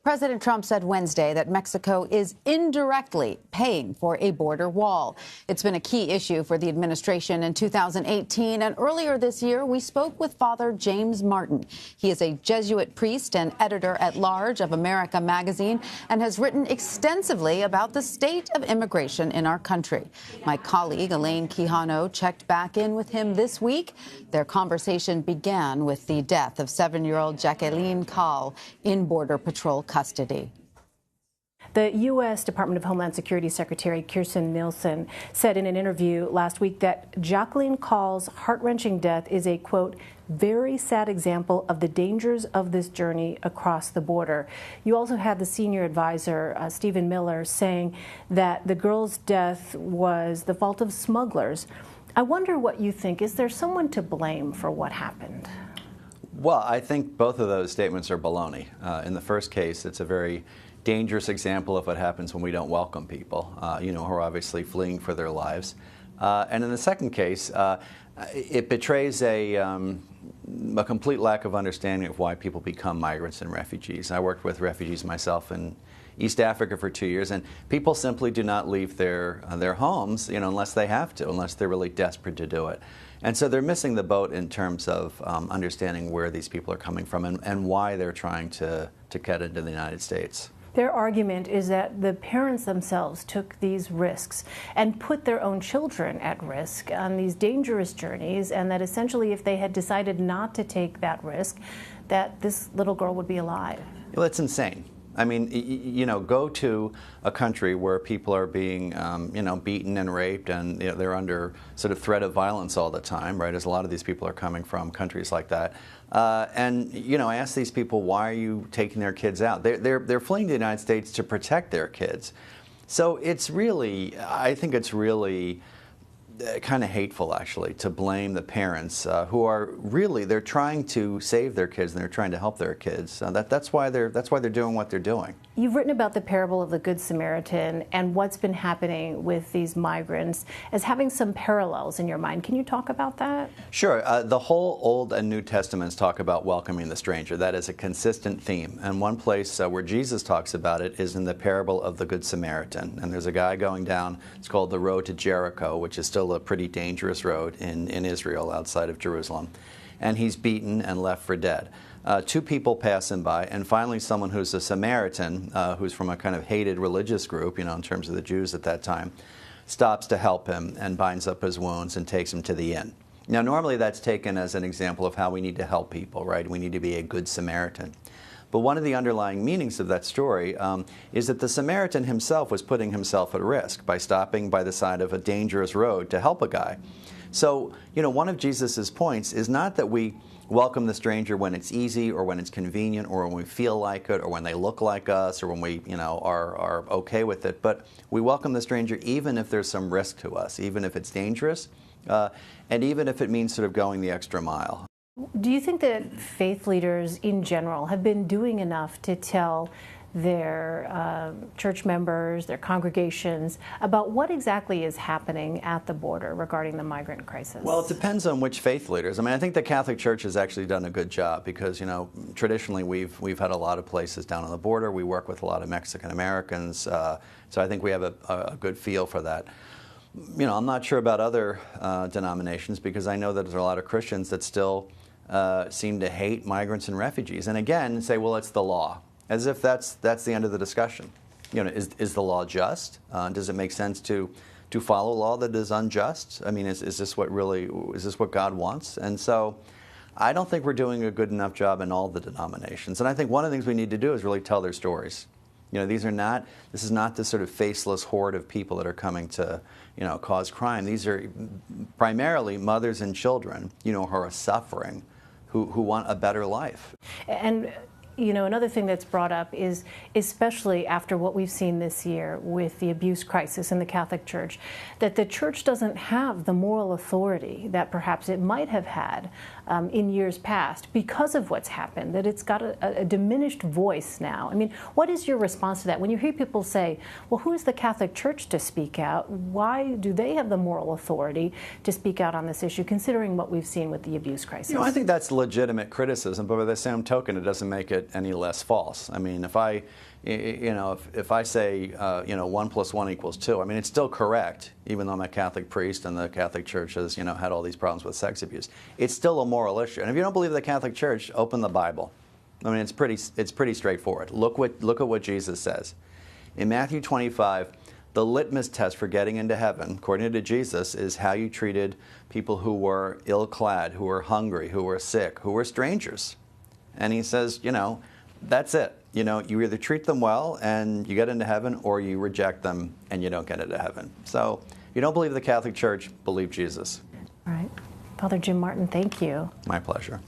President Trump said Wednesday that Mexico is indirectly paying for a border wall. It's been a key issue for the administration in 2018, and earlier this year we spoke with Father James Martin. He is a Jesuit priest and editor-at-large of America magazine and has written extensively about the state of immigration in our country. My colleague Elaine Quijano checked back in with him this week. Their conversation began with the death of 7-year-old Jacqueline Caal in Border Patrol custody. The U.S. Department of Homeland Security Secretary Kirstjen Nielsen said in an interview last week that Jacqueline Caal's heart-wrenching death is a, quote, very sad example of the dangers of this journey across the border. You also had the senior advisor, Stephen Miller, saying that the girl's death was the fault of smugglers. I wonder what you think. Is there someone to blame for what happened? Well, I think both of those statements are baloney. In the first case, it's a very dangerous example of what happens when we don't welcome people, who are obviously fleeing for their lives. And in the second case, it betrays a complete lack of understanding of why people become migrants and refugees. I worked with refugees myself in East Africa for 2 years, and people simply do not leave their homes, unless they have to, unless they're really desperate to do it. And so they're missing the boat in terms of understanding where these people are coming from and why they're trying to get into the United States. Their argument is that the parents themselves took these risks and put their own children at risk on these dangerous journeys, and that essentially if they had decided not to take that risk, that this little girl would be alive. Well, it's insane. I mean, go to a country where people are being, beaten and raped, and they're under sort of threat of violence all the time, right? As a lot of these people are coming from countries like that, and ask these people, why are you taking their kids out? They're fleeing to the United States to protect their kids. So it's really, I think it's really kind of hateful, actually, to blame the parents who are really, they're trying to save their kids and they're trying to help their kids. That's why they're doing what they're doing. You've written about the parable of the Good Samaritan and what's been happening with these migrants as having some parallels in your mind. Can you talk about that? Sure. The whole Old and New Testaments talk about welcoming the stranger. That is a consistent theme. And one place where Jesus talks about it is in the parable of the Good Samaritan. And there's a guy going down, it's called the road to Jericho, which is still a pretty dangerous road in Israel outside of Jerusalem. And he's beaten and left for dead. Two people pass him by, and finally someone who's a Samaritan, who's from a kind of hated religious group, in terms of the Jews at that time, stops to help him and binds up his wounds and takes him to the inn. Now, normally that's taken as an example of how we need to help people, right? We need to be a good Samaritan. But one of the underlying meanings of that story is that the Samaritan himself was putting himself at risk by stopping by the side of a dangerous road to help a guy. So, one of Jesus's points is not that we welcome the stranger when it's easy or when it's convenient or when we feel like it or when they look like us or when we, are okay with it, but we welcome the stranger even if there's some risk to us, even if it's dangerous, and even if it means sort of going the extra mile. Do you think that faith leaders in general have been doing enough to tell their church members, their congregations, about what exactly is happening at the border regarding the migrant crisis? Well, it depends on which faith leaders. I mean, I think the Catholic Church has actually done a good job because, traditionally we've had a lot of places down on the border. We work with a lot of Mexican Americans, so I think we have a good feel for that. I'm not sure about other denominations because I know that there's a lot of Christians that still seem to hate migrants and refugees, and again say, well, it's the law. As if that's the end of the discussion. Is the law just? Does it make sense to follow law that is unjust? I mean, is this what God wants? And so, I don't think we're doing a good enough job in all the denominations. And I think one of the things we need to do is really tell their stories. This is not this sort of faceless horde of people that are coming to, cause crime. These are primarily mothers and children, who are suffering, who want a better life. And another thing that's brought up is, especially after what we've seen this year with the abuse crisis in the Catholic Church, that the Church doesn't have the moral authority that perhaps it might have had in years past because of what's happened, that it's got a diminished voice now. I mean, what is your response to that? When you hear people say, well, who is the Catholic Church to speak out? Why do they have the moral authority to speak out on this issue, considering what we've seen with the abuse crisis? I think that's legitimate criticism, but by the same token, it doesn't make it it any less false. I mean, if I say 1 + 1 = 2, I mean, it's still correct, even though I'm a Catholic priest and the Catholic Church has had all these problems with sex abuse. It's still a moral issue. And if you don't believe the Catholic Church, open the Bible. I mean, it's pretty straightforward. Look at what Jesus says. In Matthew 25, the litmus test for getting into heaven, according to Jesus, is how you treated people who were ill-clad, who were hungry, who were sick, who were strangers. And he says, that's it. You either treat them well and you get into heaven, or you reject them and you don't get into heaven. So if you don't believe the Catholic Church, believe Jesus. All right. Father Jim Martin, thank you. My pleasure.